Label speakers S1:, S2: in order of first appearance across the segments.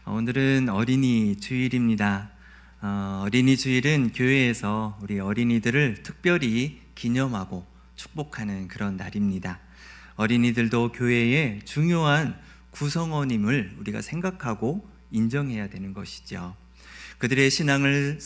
S1: 오늘은 어린이 주일입니다. 어린이 주일은 교회에서 우리 어린이들을 특별히 기념하고 축복하는 그런 날입니다. 어린이들도 교회의 중요한 구성원임을 우리가 생각하고 인정해야 되는 것이죠. 그들의 신앙이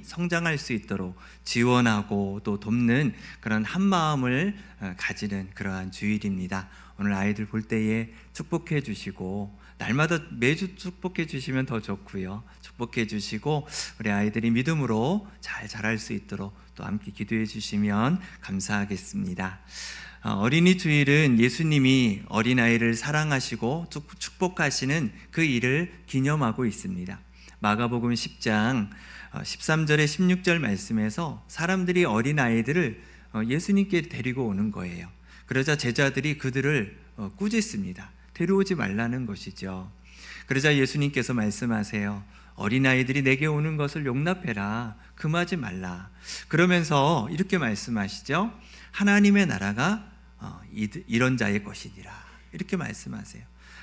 S1: 성장할 수 있도록 지원하고 또 돕는 그런 한 마음을 가지는 그러한 주일입니다. 오늘 아이들 볼 때에 축복해 주시고, 날마다 매주 축복해 주시면 더 좋고요. 축복해 주시고 우리 아이들이 믿음으로 잘 자랄 수 있도록 또 함께 기도해 주시면 감사하겠습니다. 어린이 주일은 예수님이 어린아이를 사랑하시고 축복하시는 그 일을 기념하고 있습니다. 마가복음 10장 13절에 16절 말씀에서 사람들이 어린아이들을 예수님께 데리고 오는 거예요. 그러자 제자들이 그들을 꾸짖습니다. 데려오지 말라는 것이죠. 그러자 예수님께서 말씀하세요. 어린아이들이 내게 오는 것을 용납해라. 금하지 말라. 그러면서 이렇게 말씀하시죠. 하나님의 나라가 이런 자의 것이니라. 이렇게 말씀하세요.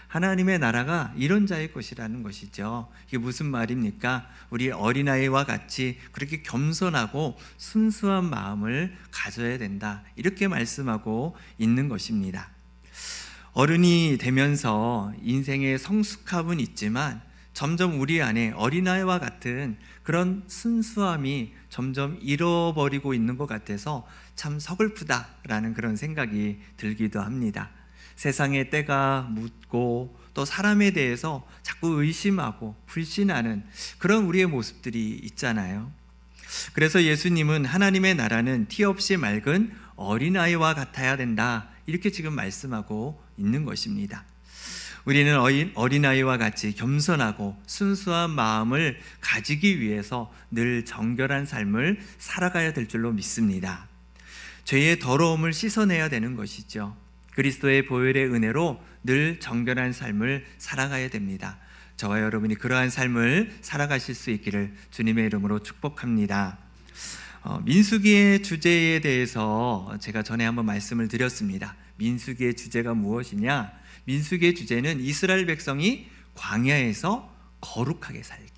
S1: 하나님의 나라가 이런 자의 것이라는 것이죠. 이게 무슨 말입니까? 우리 어린아이와 같이 그렇게 겸손하고 순수한 마음을 가져야 된다. 이렇게 말씀하고 있는 것입니다. 어른이 되면서 인생의 성숙함은 있지만 점점 우리 안에 어린아이와 같은 그런 순수함이 점점 잃어버리고 있는 것 같아서 참 서글프다라는 그런 생각이 들기도 합니다. 세상의 때가 묻고 또 사람에 대해서 자꾸 의심하고 불신하는 그런 우리의 모습들이 있잖아요. 그래서 예수님은 하나님의 나라는 티 없이 맑은 어린아이와 같아야 된다. 이렇게 지금 말씀하고 있는 것입니다. 우리는 어린아이와 같이 겸손하고 순수한 마음을 가지기 위해서 늘 정결한 삶을 살아가야 될 줄로 믿습니다. 죄의 더러움을 씻어내야 되는 것이죠. 그리스도의 보혈의 은혜로 늘 정결한 삶을 살아가야 됩니다. 저와 여러분이 그러한 삶을 살아가실 수 있기를 주님의 이름으로 축복합니다. 민수기의 주제에 대해서 제가 전에 한번 말씀을 드렸습니다. 민수기의 주제가 무엇이냐? 민수기의 주제는 이스라엘 백성이 광야에서 거룩하게 살기,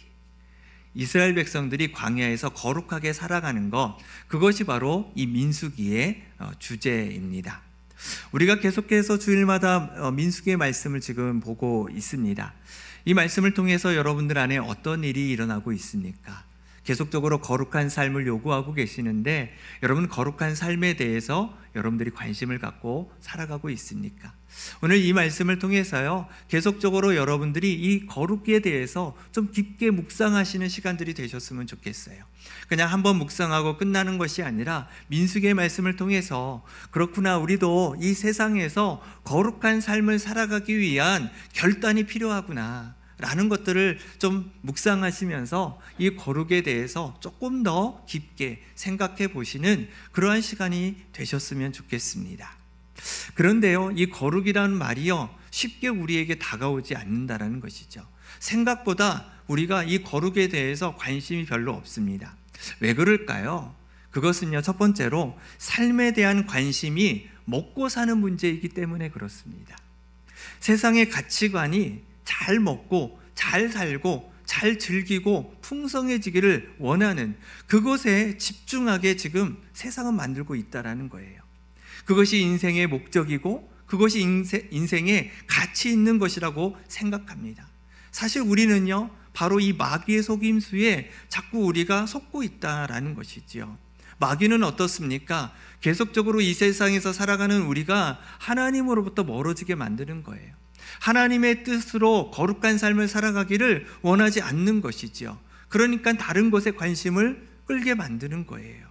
S1: 이스라엘 백성들이 광야에서 거룩하게 살아가는 것, 그것이 바로 이 민수기의 주제입니다. 우리가 계속해서 주일마다 민수기의 말씀을 지금 보고 있습니다. 이 말씀을 통해서 여러분들 안에 어떤 일이 일어나고 있습니까? 계속적으로 거룩한 삶을 요구하고 계시는데 여러분 거룩한 삶에 대해서 여러분들이 관심을 갖고 살아가고 있습니까? 오늘 이 말씀을 통해서요, 계속적으로 여러분들이 이 거룩에 대해서 좀 깊게 묵상하시는 시간들이 되셨으면 좋겠어요. 그냥 한번 묵상하고 끝나는 것이 아니라 민수기의 말씀을 통해서 그렇구나, 우리도 이 세상에서 거룩한 삶을 살아가기 위한 결단이 필요하구나 라는 것들을 좀 묵상하시면서 이 거룩에 대해서 조금 더 깊게 생각해 보시는 그러한 시간이 되셨으면 좋겠습니다. 그런데요, 이 거룩이라는 말이요, 쉽게 우리에게 다가오지 않는다라는 것이죠. 생각보다 우리가 이 거룩에 대해서 관심이 별로 없습니다. 왜 그럴까요? 그것은요, 첫 번째로 삶에 대한 관심이 먹고 사는 문제이기 때문에 그렇습니다. 세상의 가치관이 잘 먹고 잘 살고 잘 즐기고 풍성해지기를 원하는 그것에 집중하게 지금 세상은 만들고 있다라는 거예요. 그것이 인생의 목적이고 그것이 인생의 가치 있는 것이라고 생각합니다. 사실 우리는요, 바로 이 마귀의 속임수에 자꾸 우리가 속고 있다라는 것이지요. 마귀는 어떻습니까? 계속적으로 이 세상에서 살아가는 우리가 하나님으로부터 멀어지게 만드는 거예요. 하나님의 뜻으로 거룩한 삶을 살아가기를 원하지 않는 것이죠. 그러니까 다른 것에 관심을 끌게 만드는 거예요.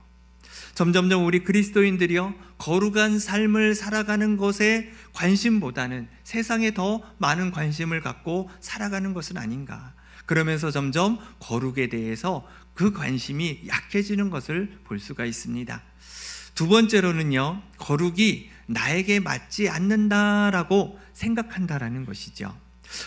S1: 점점점 우리 그리스도인들이요, 거룩한 삶을 살아가는 것에 관심보다는 세상에 더 많은 관심을 갖고 살아가는 것은 아닌가. 그러면서 점점 거룩에 대해서 그 관심이 약해지는 것을 볼 수가 있습니다. 두 번째로는요, 거룩이 나에게 맞지 않는다라고 생각한다라는 것이죠.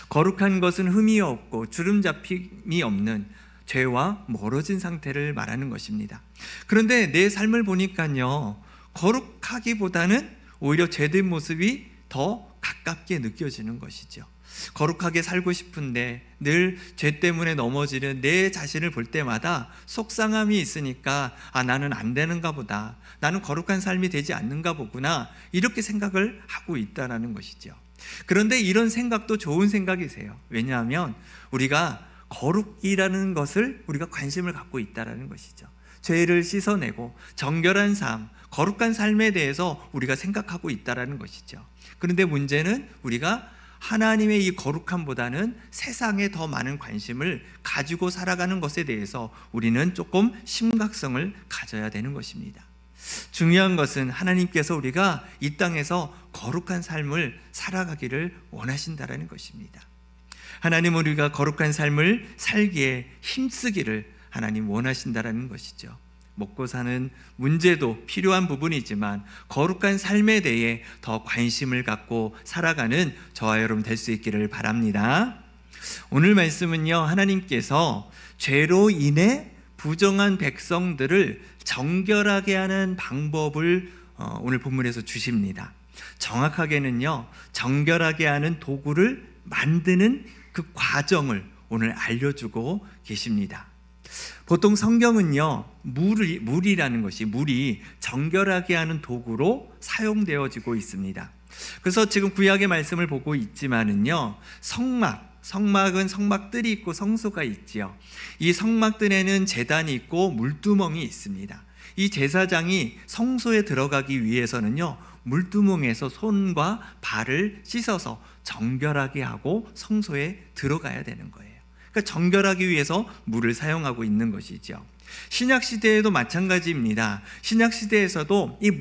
S1: 거룩한 것은 흠이 없고 주름잡힘이 없는 죄와 멀어진 상태를 말하는 것입니다. 그런데 내 삶을 보니까요, 거룩하기보다는 오히려 죄된 모습이 더 가깝게 느껴지는 것이죠. 거룩하게 살고 싶은데 늘 죄 때문에 넘어지는 내 자신을 볼 때마다 속상함이 있으니까 나는 안 되는가 보다, 나는 거룩한 삶이 되지 않는가 보구나, 이렇게 생각을 하고 있다는 것이죠. 그런데 이런 생각도 좋은 생각이세요. 왜냐하면 우리가 거룩이라는 것을 우리가 관심을 갖고 있다는 것이죠. 죄를 씻어내고 정결한 삶, 거룩한 삶에 대해서 우리가 생각하고 있다는 것이죠. 그런데 문제는 우리가 하나님의 이 거룩함보다는 세상에 더 많은 관심을 가지고 살아가는 것에 대해서 우리는 조금 심각성을 가져야 되는 것입니다. 중요한 것은 하나님께서 우리가 이 땅에서 거룩한 삶을 살아가기를 원하신다는 것입니다. 하나님은 우리가 거룩한 삶을 살기에 힘쓰기를 하나님 원하신다는 것이죠. 먹고 사는 문제도 필요한 부분이지만 거룩한 삶에 대해 더 관심을 갖고 살아가는 저와 여러분 될 수 있기를 바랍니다. 오늘 말씀은요, 하나님께서 죄로 인해 부정한 백성들을 정결하게 하는 방법을 오늘 본문에서 주십니다. 정확하게는요, 정결하게 하는 도구를 만드는 그 과정을 오늘 알려주고 계십니다. 보통 성경은요, 물이라는 것이, 물이 정결하게 하는 도구로 사용되어지고 있습니다. 그래서 지금 구약의 말씀을 보고 있지만은요, 성막은 성막들이 있고 성소가 있지요. 이 성막들에는 제단이 있고 물두멍이 있습니다. 이 제사장이 성소에 들어가기 위해서는요, 물두멍에서 손과 발을 씻어서 정결하게 하고 성소에 들어가야 되는 거예요. 그러니까 정결하기 위해서 물을 사용하고 있는 것이죠. 신약시대에도 마찬가지입니다. 신약시대에서도 이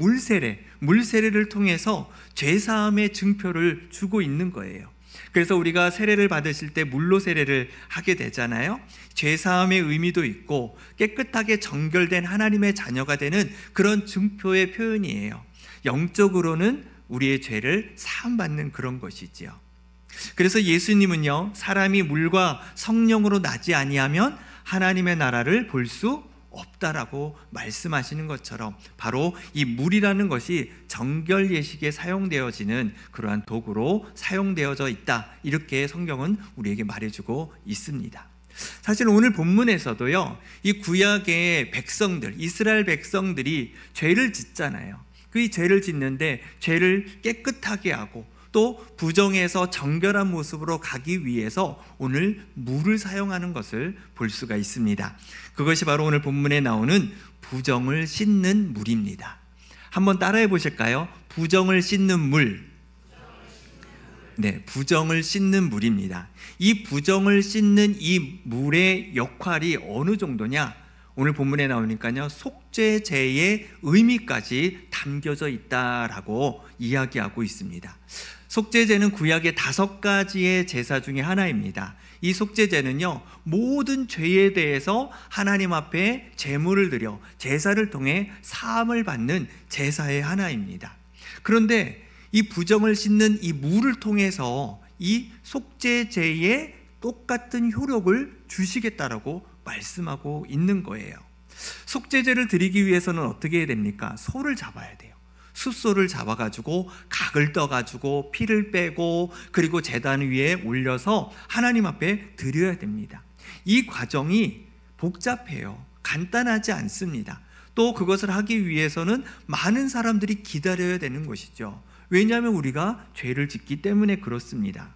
S1: 물세례를 통해서 죄사함의 증표를 주고 있는 거예요. 그래서 우리가 세례를 받으실 때 물로 세례를 하게 되잖아요. 죄사함의 의미도 있고 깨끗하게 정결된 하나님의 자녀가 되는 그런 증표의 표현이에요. 영적으로는 우리의 죄를 사함받는 그런 것이지요. 그래서 예수님은요, 사람이 물과 성령으로 나지 아니하면 하나님의 나라를 볼 수 없다라고 말씀하시는 것처럼 바로 이 물이라는 것이 정결 예식에 사용되어지는 그러한 도구로 사용되어져 있다, 이렇게 성경은 우리에게 말해주고 있습니다. 사실 오늘 본문에서도요, 이 구약의 백성들, 이스라엘 백성들이 죄를 짓잖아요. 그 죄를 짓는데 죄를 깨끗하게 하고 또 부정에서 정결한 모습으로 가기 위해서 오늘 물을 사용하는 것을 볼 수가 있습니다. 그것이 바로 오늘 본문에 나오는 부정을 씻는 물입니다. 한번 따라해 보실까요? 부정을 씻는 물. 네, 부정을 씻는 물입니다. 이 부정을 씻는 이 물의 역할이 어느 정도냐? 오늘 본문에 나오니까요, 속죄제의 의미까지 담겨져 있다라고 이야기하고 있습니다. 속죄제는 구약의 5가지의 제사 중에 하나입니다. 이 속죄제는요, 모든 죄에 대해서 하나님 앞에 제물을 드려 제사를 통해 사함을 받는 제사의 하나입니다. 그런데 이 부정을 씻는 이 물을 통해서 이 속죄제에 똑같은 효력을 주시겠다라고 말씀하고 있는 거예요. 속죄제를 드리기 위해서는 어떻게 해야 됩니까? 소를 잡아야 돼요. 숫소를 잡아가지고 각을 떠가지고 피를 빼고 그리고 제단 위에 올려서 하나님 앞에 드려야 됩니다. 이 과정이 복잡해요. 간단하지 않습니다. 또 그것을 하기 위해서는 많은 사람들이 기다려야 되는 것이죠. 왜냐하면 우리가 죄를 짓기 때문에 그렇습니다.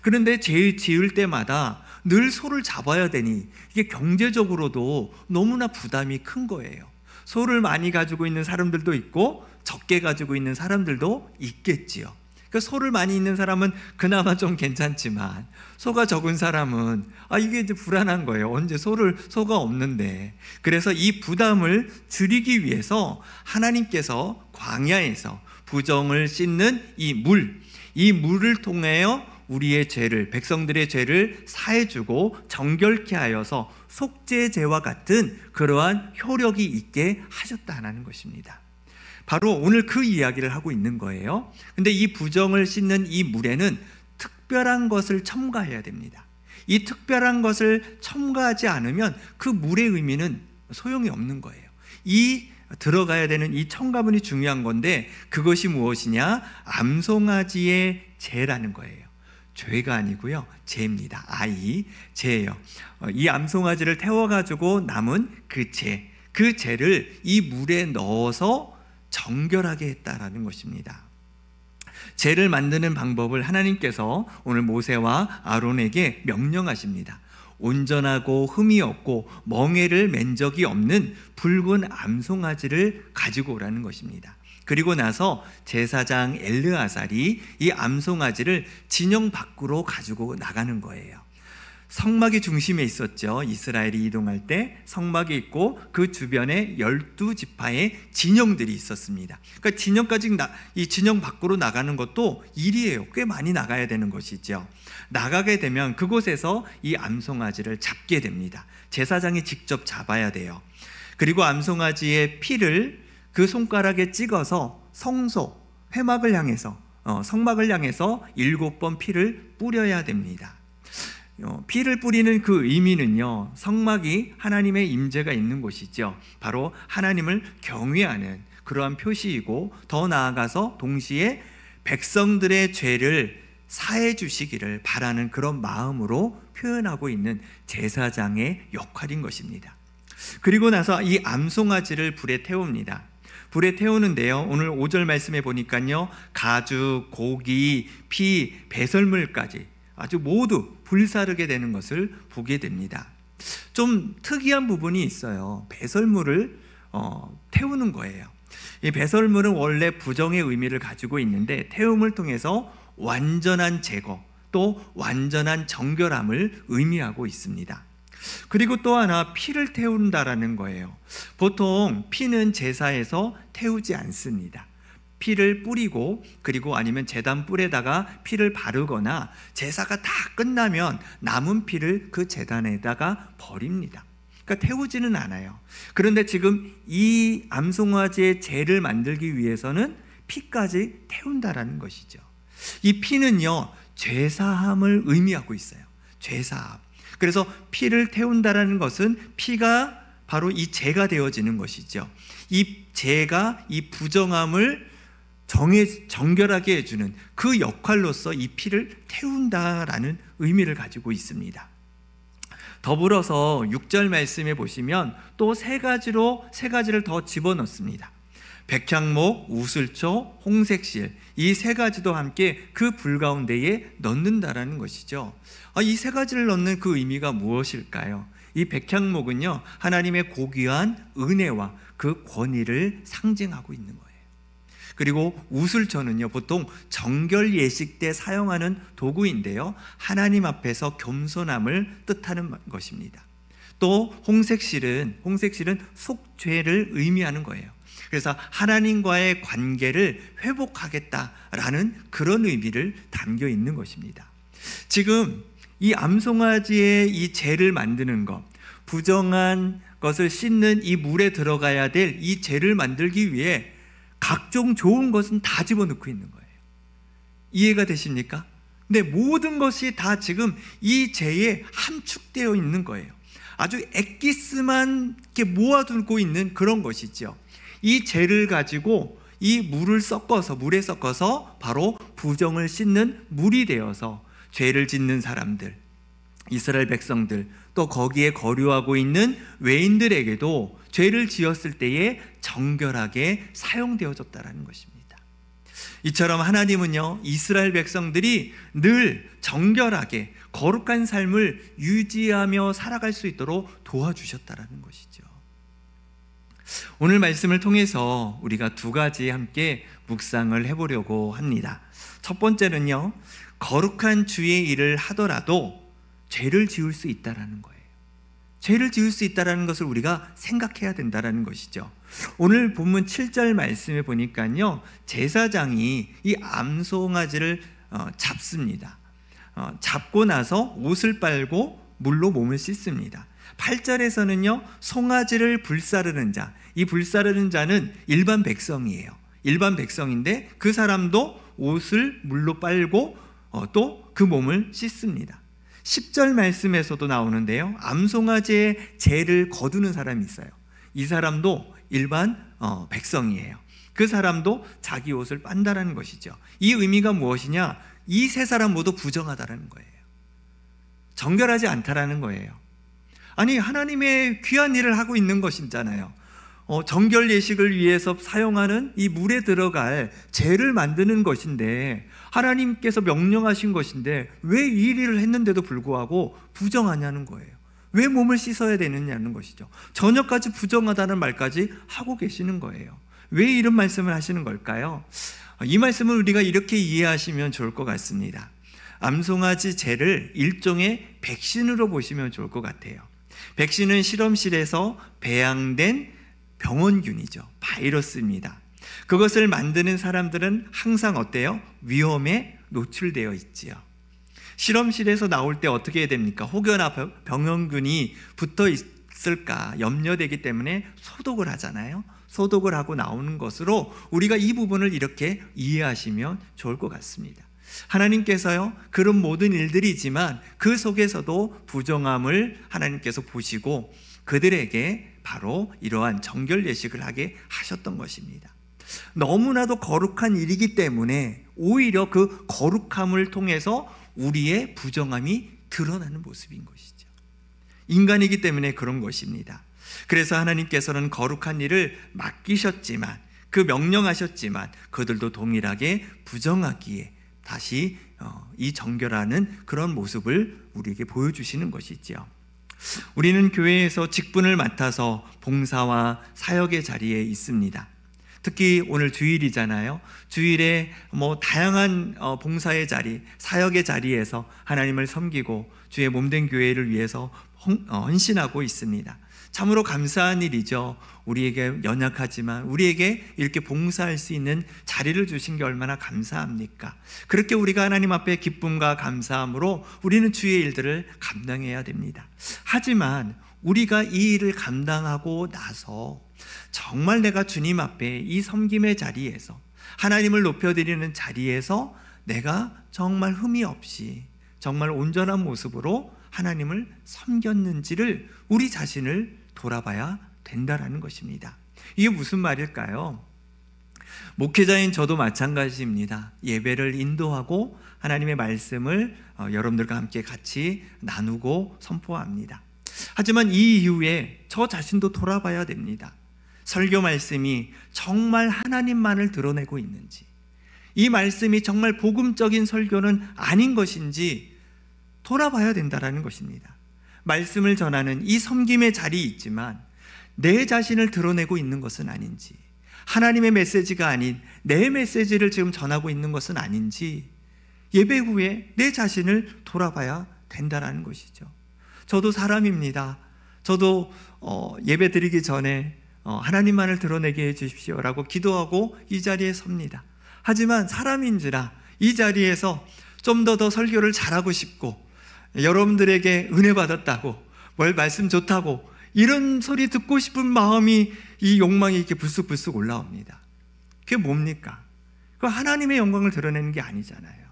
S1: 그런데 죄 지을 때마다 늘 소를 잡아야 되니 이게 경제적으로도 너무나 부담이 큰 거예요. 소를 많이 가지고 있는 사람들도 있고 적게 가지고 있는 사람들도 있겠지요. 그러니까 소를 많이 있는 사람은 그나마 좀 괜찮지만 소가 적은 사람은 이게 이제 불안한 거예요. 언제 소가 없는데. 그래서 이 부담을 줄이기 위해서 하나님께서 광야에서 부정을 씻는 이 물을 통하여 우리의 죄를, 백성들의 죄를 사해주고 정결케 하여서 속죄제와 같은 그러한 효력이 있게 하셨다는 것입니다. 바로 오늘 그 이야기를 하고 있는 거예요. 근데 이 부정을 씻는 이 물에는 특별한 것을 첨가해야 됩니다. 이 특별한 것을 첨가하지 않으면 그 물의 의미는 소용이 없는 거예요. 이 들어가야 되는 이 첨가물이 중요한 건데 그것이 무엇이냐? 암송아지의 재라는 거예요. 죄가 아니고요, 죄입니다. 죄예요. 이 암송아지를 태워가지고 남은 그 죄를 이 물에 넣어서 정결하게 했다라는 것입니다. 죄를 만드는 방법을 하나님께서 오늘 모세와 아론에게 명령하십니다. 온전하고 흠이 없고 멍에를 맨 적이 없는 붉은 암송아지를 가지고 오라는 것입니다. 그리고 나서 제사장 엘르아살이 이 암송아지를 진영 밖으로 가지고 나가는 거예요. 성막이 중심에 있었죠. 이스라엘이 이동할 때 성막이 있고 그 주변에 12지파의 진영들이 있었습니다. 그러니까 이 진영 밖으로 나가는 것도 일이에요. 꽤 많이 나가야 되는 것이죠. 나가게 되면 그곳에서 이 암송아지를 잡게 됩니다. 제사장이 직접 잡아야 돼요. 그리고 암송아지의 피를 그 손가락에 찍어서 성소, 회막을 향해서 성막을 향해서 7번 피를 뿌려야 됩니다. 피를 뿌리는 그 의미는요, 성막이 하나님의 임재가 있는 곳이죠. 바로 하나님을 경외하는 그러한 표시이고, 더 나아가서 동시에 백성들의 죄를 사해 주시기를 바라는 그런 마음으로 표현하고 있는 제사장의 역할인 것입니다. 그리고 나서 이 암송아지를 불에 태웁니다. 불에 태우는데요, 오늘 5절 말씀에 보니까요, 가죽, 고기, 피, 배설물까지 아주 모두 불사르게 되는 것을 보게 됩니다. 좀 특이한 부분이 있어요. 배설물을 태우는 거예요. 이 배설물은 원래 부정의 의미를 가지고 있는데, 태움을 통해서 완전한 제거, 또 완전한 정결함을 의미하고 있습니다. 그리고 또 하나, 피를 태운다라는 거예요. 보통 피는 제사에서 태우지 않습니다. 피를 뿌리고, 그리고 아니면 제단 뿔에다가 피를 바르거나, 제사가 다 끝나면 남은 피를 그 제단에다가 버립니다. 그러니까 태우지는 않아요. 그런데 지금 이 암송아지의 제를 만들기 위해서는 피까지 태운다라는 것이죠. 이 피는요, 죄사함을 의미하고 있어요. 죄사함. 그래서 피를 태운다라는 것은 피가 바로 이 죄가 되어지는 것이죠. 이 죄가 이 부정함을 정결하게 해주는 그 역할로서 이 피를 태운다라는 의미를 가지고 있습니다. 더불어서 6절 말씀에 보시면 또 세 가지를 더 집어넣습니다. 백향목, 우슬초, 홍색실, 이 세 가지도 함께 그 불 가운데에 넣는다라는 것이죠. 이 세 가지를 넣는 그 의미가 무엇일까요? 이 백향목은요, 하나님의 고귀한 은혜와 그 권위를 상징하고 있는 거예요. 그리고 우슬초는요, 보통 정결 예식 때 사용하는 도구인데요, 하나님 앞에서 겸손함을 뜻하는 것입니다. 또 홍색실은 속죄를 의미하는 거예요. 그래서 하나님과의 관계를 회복하겠다라는 그런 의미를 담겨 있는 것입니다. 지금 이 암송아지의 이 재를 만드는 것, 부정한 것을 씻는 이 물에 들어가야 될 이 재를 만들기 위해 각종 좋은 것은 다 집어넣고 있는 거예요. 이해가 되십니까? 네, 모든 것이 다 지금 이 재에 함축되어 있는 거예요. 아주 엑기스만 이렇게 모아두고 있는 그런 것이죠. 이 재를 가지고 이 물에 섞어서 바로 부정을 씻는 물이 되어서 죄를 짓는 사람들, 이스라엘 백성들, 또 거기에 거류하고 있는 외인들에게도 죄를 지었을 때에 정결하게 사용되어졌다는 것입니다. 이처럼 하나님은요, 이스라엘 백성들이 늘 정결하게 거룩한 삶을 유지하며 살아갈 수 있도록 도와주셨다는 것이죠. 오늘 말씀을 통해서 우리가 두 가지 함께 묵상을 해보려고 합니다. 첫 번째는요, 거룩한 주의 일을 하더라도 죄를 지을 수 있다는 거예요. 죄를 지을 수 있다는 것을 우리가 생각해야 된다는 것이죠. 오늘 본문 7절 말씀에 보니까요, 제사장이 이 암송아지를 잡습니다. 잡고 나서 옷을 빨고 물로 몸을 씻습니다. 8절에서는요, 송아지를 불사르는 자, 이 불사르는 자는 일반 백성이에요. 일반 백성인데 그 사람도 옷을 물로 빨고 또 그 몸을 씻습니다. 10절 말씀에서도 나오는데요, 암송아지의 재를 거두는 사람이 있어요. 이 사람도 일반 백성이에요. 그 사람도 자기 옷을 빤다라는 것이죠. 이 의미가 무엇이냐? 이 세 사람 모두 부정하다라는 거예요. 정결하지 않다라는 거예요. 아니, 하나님의 귀한 일을 하고 있는 것이잖아요. 정결 예식을 위해서 사용하는 이 물에 들어갈 재를 만드는 것인데, 하나님께서 명령하신 것인데 왜 이 일을 했는데도 불구하고 부정하냐는 거예요. 왜 몸을 씻어야 되느냐는 것이죠. 저녁까지 부정하다는 말까지 하고 계시는 거예요. 왜 이런 말씀을 하시는 걸까요? 이 말씀을 우리가 이렇게 이해하시면 좋을 것 같습니다. 암송아지 재를 일종의 백신으로 보시면 좋을 것 같아요. 백신은 실험실에서 배양된 병원균이죠. 바이러스입니다. 그것을 만드는 사람들은 항상 어때요? 위험에 노출되어 있지요. 실험실에서 나올 때 어떻게 해야 됩니까? 혹여나 병원균이 붙어 있을까 염려되기 때문에 소독을 하잖아요. 소독을 하고 나오는 것으로 우리가 이 부분을 이렇게 이해하시면 좋을 것 같습니다. 하나님께서요, 그런 모든 일들이지만 그 속에서도 부정함을 하나님께서 보시고 그들에게 바로 이러한 정결 예식을 하게 하셨던 것입니다. 너무나도 거룩한 일이기 때문에 오히려 그 거룩함을 통해서 우리의 부정함이 드러나는 모습인 것이죠. 인간이기 때문에 그런 것입니다. 그래서 하나님께서는 거룩한 일을 맡기셨지만, 그 명령하셨지만 그들도 동일하게 부정하기에 다시 이 정결하는 그런 모습을 우리에게 보여주시는 것이죠. 우리는 교회에서 직분을 맡아서 봉사와 사역의 자리에 있습니다. 특히 오늘 주일이잖아요. 주일에 다양한 봉사의 자리, 사역의 자리에서 하나님을 섬기고 주의 몸된 교회를 위해서 헌신하고 있습니다. 참으로 감사한 일이죠. 우리에게 연약하지만 우리에게 이렇게 봉사할 수 있는 자리를 주신 게 얼마나 감사합니까? 그렇게 우리가 하나님 앞에 기쁨과 감사함으로 우리는 주의 일들을 감당해야 됩니다. 하지만 우리가 이 일을 감당하고 나서 정말 내가 주님 앞에 이 섬김의 자리에서, 하나님을 높여드리는 자리에서 내가 정말 흠이 없이 정말 온전한 모습으로 하나님을 섬겼는지를 우리 자신을 돌아봐야 된다라는 것입니다. 이게 무슨 말일까요? 목회자인 저도 마찬가지입니다. 예배를 인도하고 하나님의 말씀을 여러분들과 함께 같이 나누고 선포합니다. 하지만 이 이후에 저 자신도 돌아봐야 됩니다. 설교 말씀이 정말 하나님만을 드러내고 있는지, 이 말씀이 정말 복음적인 설교는 아닌 것인지 돌아봐야 된다는 것입니다. 말씀을 전하는 이 섬김의 자리에 있지만 내 자신을 드러내고 있는 것은 아닌지, 하나님의 메시지가 아닌 내 메시지를 지금 전하고 있는 것은 아닌지 예배 후에 내 자신을 돌아봐야 된다는 것이죠. 저도 사람입니다. 저도 예배 드리기 전에 하나님만을 드러내게 해주십시오라고 기도하고 이 자리에 섭니다. 하지만 사람인지라 이 자리에서 좀 더 설교를 잘하고 싶고, 여러분들에게 은혜 받았다고, 뭘 말씀 좋다고, 이런 소리 듣고 싶은 마음이, 이 욕망이 이렇게 불쑥불쑥 올라옵니다. 그게 뭡니까? 그 하나님의 영광을 드러내는 게 아니잖아요.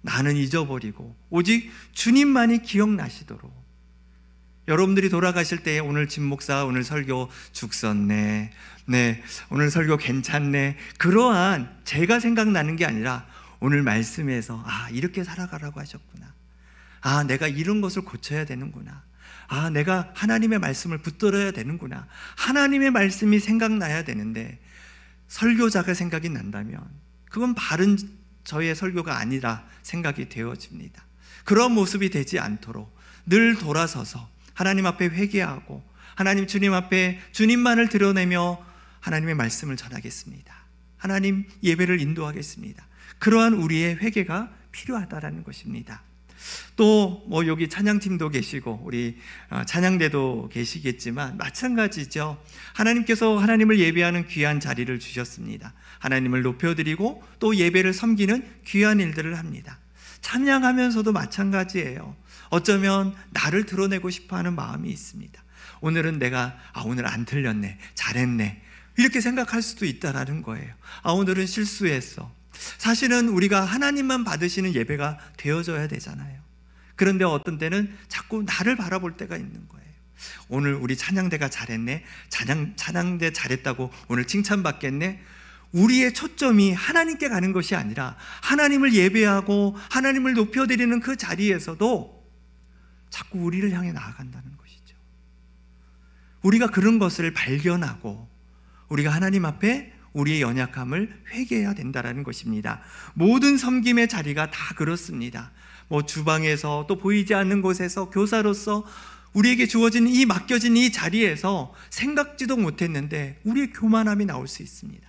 S1: 나는 잊어버리고 오직 주님만이 기억나시도록, 여러분들이 돌아가실 때에 오늘 진 목사 오늘 설교 죽 썼네, 네 오늘 설교 괜찮네, 그러한 제가 생각나는 게 아니라 오늘 말씀에서 이렇게 살아가라고 하셨구나, 내가 이런 것을 고쳐야 되는구나, 내가 하나님의 말씀을 붙들어야 되는구나, 하나님의 말씀이 생각나야 되는데 설교자가 생각이 난다면 그건 바른 저의 설교가 아니라 생각이 되어집니다. 그런 모습이 되지 않도록 늘 돌아서서 하나님 앞에 회개하고 하나님 주님 앞에 주님만을 드러내며 하나님의 말씀을 전하겠습니다. 하나님 예배를 인도하겠습니다. 그러한 우리의 회개가 필요하다라는 것입니다. 또 여기 찬양팀도 계시고 우리 찬양대도 계시겠지만 마찬가지죠. 하나님께서 하나님을 예배하는 귀한 자리를 주셨습니다. 하나님을 높여드리고 또 예배를 섬기는 귀한 일들을 합니다. 찬양하면서도 마찬가지예요. 어쩌면 나를 드러내고 싶어하는 마음이 있습니다. 오늘은 내가 오늘 안 틀렸네, 잘했네, 이렇게 생각할 수도 있다라는 거예요. 오늘은 실수했어. 사실은 우리가 하나님만 받으시는 예배가 되어져야 되잖아요. 그런데 어떤 때는 자꾸 나를 바라볼 때가 있는 거예요. 오늘 우리 찬양대가 잘했네, 찬양대 잘했다고 오늘 칭찬받겠네, 우리의 초점이 하나님께 가는 것이 아니라 하나님을 예배하고 하나님을 높여드리는 그 자리에서도 자꾸 우리를 향해 나아간다는 것이죠. 우리가 그런 것을 발견하고 우리가 하나님 앞에 우리의 연약함을 회개해야 된다는 것입니다. 모든 섬김의 자리가 다 그렇습니다. 주방에서 또 보이지 않는 곳에서 교사로서 우리에게 주어진 이 맡겨진 이 자리에서 생각지도 못했는데 우리의 교만함이 나올 수 있습니다.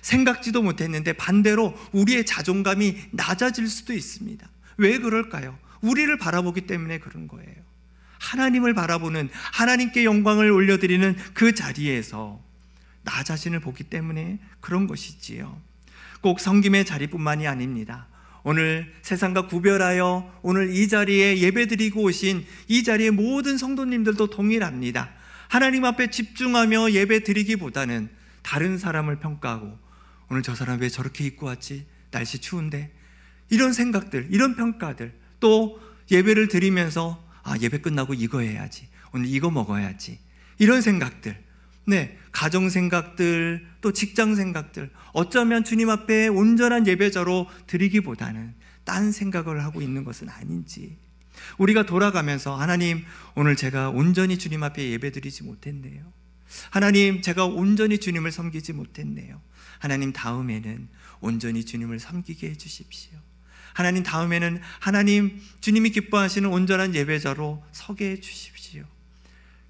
S1: 생각지도 못했는데 반대로 우리의 자존감이 낮아질 수도 있습니다. 왜 그럴까요? 우리를 바라보기 때문에 그런 거예요. 하나님을 바라보는, 하나님께 영광을 올려드리는 그 자리에서 나 자신을 보기 때문에 그런 것이지요. 꼭 섬김의 자리뿐만이 아닙니다. 오늘 세상과 구별하여 오늘 이 자리에 예배드리고 오신 이 자리의 모든 성도님들도 동일합니다. 하나님 앞에 집중하며 예배드리기보다는 다른 사람을 평가하고 오늘 저 사람 왜 저렇게 입고 왔지? 날씨 추운데. 이런 생각들, 이런 평가들, 또 예배를 드리면서 예배 끝나고 이거 해야지, 오늘 이거 먹어야지, 이런 생각들, 가정 생각들, 또 직장 생각들, 어쩌면 주님 앞에 온전한 예배자로 드리기보다는 딴 생각을 하고 있는 것은 아닌지, 우리가 돌아가면서 하나님, 오늘 제가 온전히 주님 앞에 예배드리지 못했네요. 하나님, 제가 온전히 주님을 섬기지 못했네요. 하나님, 다음에는 온전히 주님을 섬기게 해주십시오. 하나님, 다음에는 하나님, 주님이 기뻐하시는 온전한 예배자로 서게 해주십시오.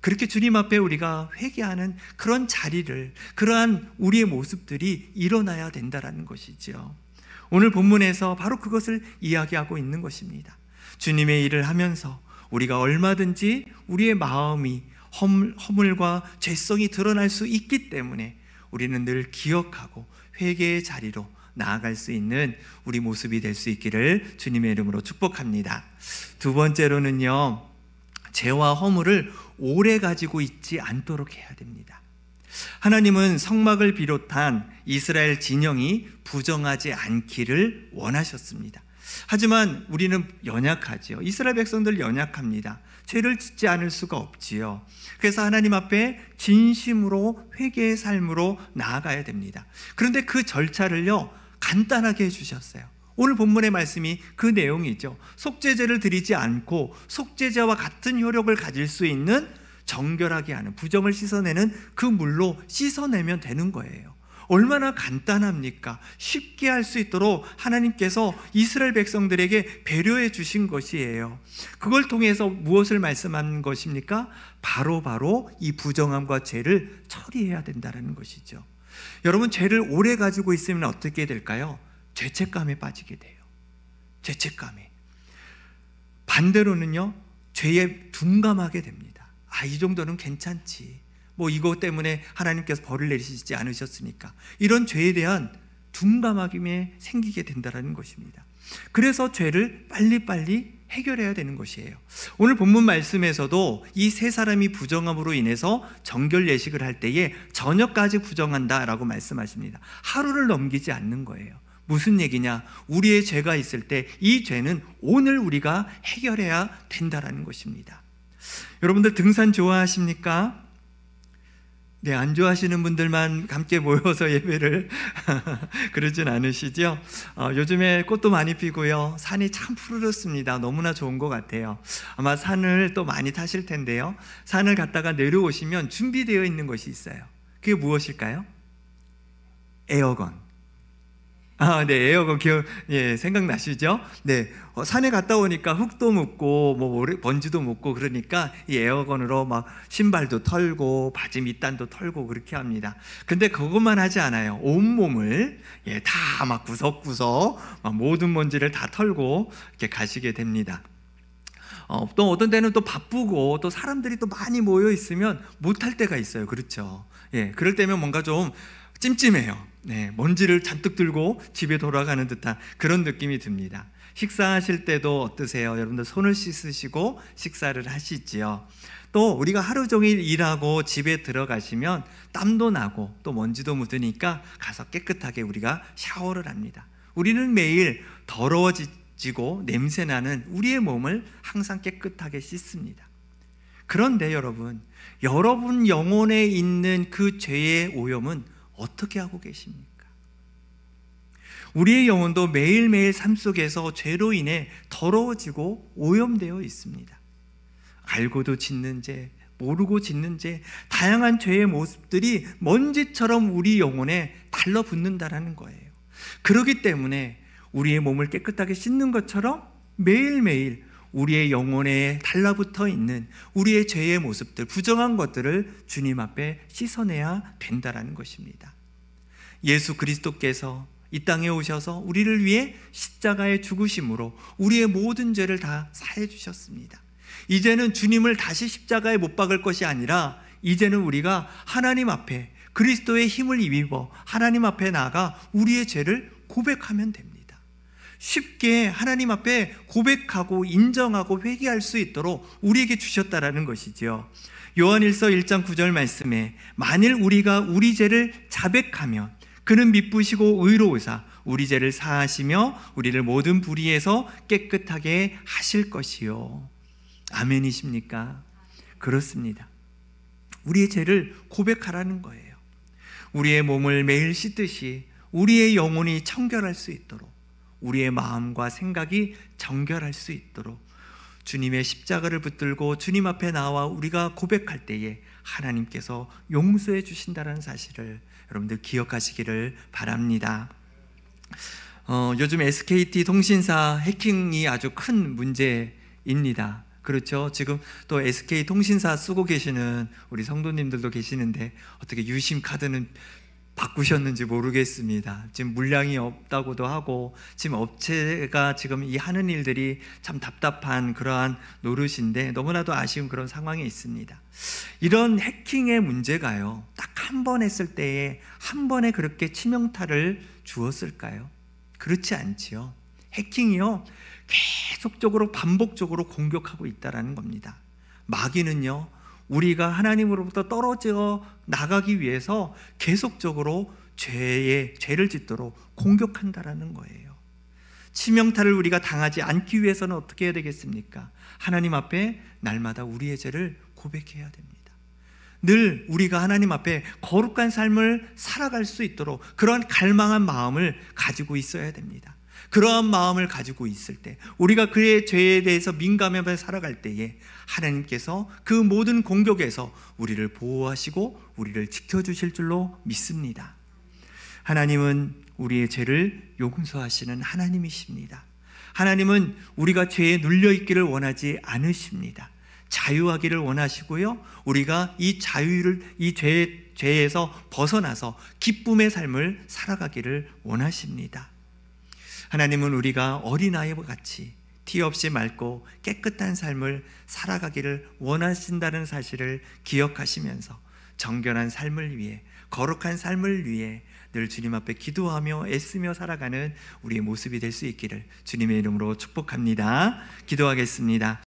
S1: 그렇게 주님 앞에 우리가 회개하는 그런 자리를, 그러한 우리의 모습들이 일어나야 된다는 것이죠. 오늘 본문에서 바로 그것을 이야기하고 있는 것입니다. 주님의 일을 하면서 우리가 얼마든지 우리의 마음이 허물과 죄성이 드러날 수 있기 때문에 우리는 늘 기억하고 회개의 자리로 나아갈 수 있는 우리 모습이 될 수 있기를 주님의 이름으로 축복합니다. 두 번째로는요, 죄와 허물을 오래 가지고 있지 않도록 해야 됩니다. 하나님은 성막을 비롯한 이스라엘 진영이 부정하지 않기를 원하셨습니다. 하지만 우리는 연약하지요. 이스라엘 백성들 연약합니다. 죄를 짓지 않을 수가 없지요. 그래서 하나님 앞에 진심으로 회개의 삶으로 나아가야 됩니다. 그런데 그 절차를요, 간단하게 해주셨어요. 오늘 본문의 말씀이 그 내용이죠. 속죄제를 드리지 않고 속죄제와 같은 효력을 가질 수 있는 정결하게 하는, 부정을 씻어내는 그 물로 씻어내면 되는 거예요. 얼마나 간단합니까? 쉽게 할 수 있도록 하나님께서 이스라엘 백성들에게 배려해 주신 것이에요. 그걸 통해서 무엇을 말씀한 것입니까? 바로 이 부정함과 죄를 처리해야 된다는 것이죠. 여러분, 죄를 오래 가지고 있으면 어떻게 될까요? 죄책감에 빠지게 돼요. 죄책감에. 반대로는요, 죄에 둔감하게 됩니다. 이 정도는 괜찮지, 이것 때문에 하나님께서 벌을 내리시지 않으셨으니까, 이런 죄에 대한 둔감함이 생기게 된다는 것입니다. 그래서 죄를 빨리빨리 해결해야 되는 것이에요. 오늘 본문 말씀에서도 이 세 사람이 부정함으로 인해서 정결 예식을 할 때에 저녁까지 부정한다라고 말씀하십니다. 하루를 넘기지 않는 거예요. 무슨 얘기냐? 우리의 죄가 있을 때 이 죄는 오늘 우리가 해결해야 된다는 것입니다. 여러분들 등산 좋아하십니까? 안 좋아하시는 분들만 함께 모여서 예배를 그러진 않으시죠? 요즘에 꽃도 많이 피고요, 산이 참 푸르렀습니다. 너무나 좋은 것 같아요. 아마 산을 또 많이 타실 텐데요, 산을 갔다가 내려오시면 준비되어 있는 것이 있어요. 그게 무엇일까요? 에어건. 네, 에어건 생각나시죠? 네, 산에 갔다 오니까 흙도 묻고 먼지도 묻고 그러니까 이 에어건으로 막 신발도 털고 바지 밑단도 털고 그렇게 합니다. 근데 그것만 하지 않아요. 온몸을 다 막 구석구석 막 모든 먼지를 다 털고 이렇게 가시게 됩니다. 또 어떤 때는 또 바쁘고 또 사람들이 또 많이 모여 있으면 못할 때가 있어요. 그렇죠? 그럴 때면 뭔가 좀 찜찜해요. 먼지를 잔뜩 들고 집에 돌아가는 듯한 그런 느낌이 듭니다. 식사하실 때도 어떠세요? 여러분들 손을 씻으시고 식사를 하시지요. 또 우리가 하루 종일 일하고 집에 들어가시면 땀도 나고 또 먼지도 묻으니까 가서 깨끗하게 우리가 샤워를 합니다. 우리는 매일 더러워지고 냄새나는 우리의 몸을 항상 깨끗하게 씻습니다. 그런데 여러분 영혼에 있는 그 죄의 오염은 어떻게 하고 계십니까? 우리의 영혼도 매일매일 삶 속에서 죄로 인해 더러워지고 오염되어 있습니다. 알고도 짓는 죄, 모르고 짓는 죄, 다양한 죄의 모습들이 먼지처럼 우리 영혼에 달라붙는다라는 거예요. 그렇기 때문에 우리의 몸을 깨끗하게 씻는 것처럼 매일매일 우리의 영혼에 달라붙어 있는 우리의 죄의 모습들, 부정한 것들을 주님 앞에 씻어내야 된다라는 것입니다. 예수 그리스도께서 이 땅에 오셔서 우리를 위해 십자가에 죽으심으로 우리의 모든 죄를 다 사해 주셨습니다. 이제는 주님을 다시 십자가에 못 박을 것이 아니라 이제는 우리가 하나님 앞에 그리스도의 힘을 입어 하나님 앞에 나아가 우리의 죄를 고백하면 됩니다. 쉽게 하나님 앞에 고백하고 인정하고 회개할 수 있도록 우리에게 주셨다라는 것이죠. 요한일서 1장 9절 말씀에 만일 우리가 우리 죄를 자백하면 그는 미쁘시고 의로우사 우리 죄를 사하시며 우리를 모든 불의에서 깨끗하게 하실 것이요. 아멘이십니까? 그렇습니다. 우리의 죄를 고백하라는 거예요. 우리의 몸을 매일 씻듯이 우리의 영혼이 청결할 수 있도록, 우리의 마음과 생각이 정결할 수 있도록 주님의 십자가를 붙들고 주님 앞에 나와 우리가 고백할 때에 하나님께서 용서해 주신다는 사실을 여러분들 기억하시기를 바랍니다. 요즘 SKT 통신사 해킹이 아주 큰 문제입니다. 그렇죠. 지금 또 SK 통신사 쓰고 계시는 우리 성도님들도 계시는데 어떻게 유심 카드는 바꾸셨는지 모르겠습니다. 지금 물량이 없다고도 하고 지금 업체가 지금 이 하는 일들이 참 답답한 그러한 노릇인데 너무나도 아쉬운 그런 상황에 있습니다. 이런 해킹의 문제가요, 딱 한 번 했을 때에 한 번에 그렇게 치명타를 주었을까요? 그렇지 않지요. 해킹이요, 계속적으로 반복적으로 공격하고 있다는 겁니다. 마귀는요, 우리가 하나님으로부터 떨어져 나가기 위해서 계속적으로 죄를 짓도록 공격한다라는 거예요. 치명타를 우리가 당하지 않기 위해서는 어떻게 해야 되겠습니까? 하나님 앞에 날마다 우리의 죄를 고백해야 됩니다. 늘 우리가 하나님 앞에 거룩한 삶을 살아갈 수 있도록 그런 갈망한 마음을 가지고 있어야 됩니다. 그러한 마음을 가지고 있을 때, 우리가 그의 죄에 대해서 민감하게 살아갈 때에 하나님께서 그 모든 공격에서 우리를 보호하시고 우리를 지켜주실 줄로 믿습니다. 하나님은 우리의 죄를 용서하시는 하나님이십니다. 하나님은 우리가 죄에 눌려있기를 원하지 않으십니다. 자유하기를 원하시고요, 우리가 이 죄에서 벗어나서 기쁨의 삶을 살아가기를 원하십니다. 하나님은 우리가 어린아이와 같이 티 없이 맑고 깨끗한 삶을 살아가기를 원하신다는 사실을 기억하시면서 정결한 삶을 위해, 거룩한 삶을 위해 늘 주님 앞에 기도하며 애쓰며 살아가는 우리의 모습이 될 수 있기를 주님의 이름으로 축복합니다. 기도하겠습니다.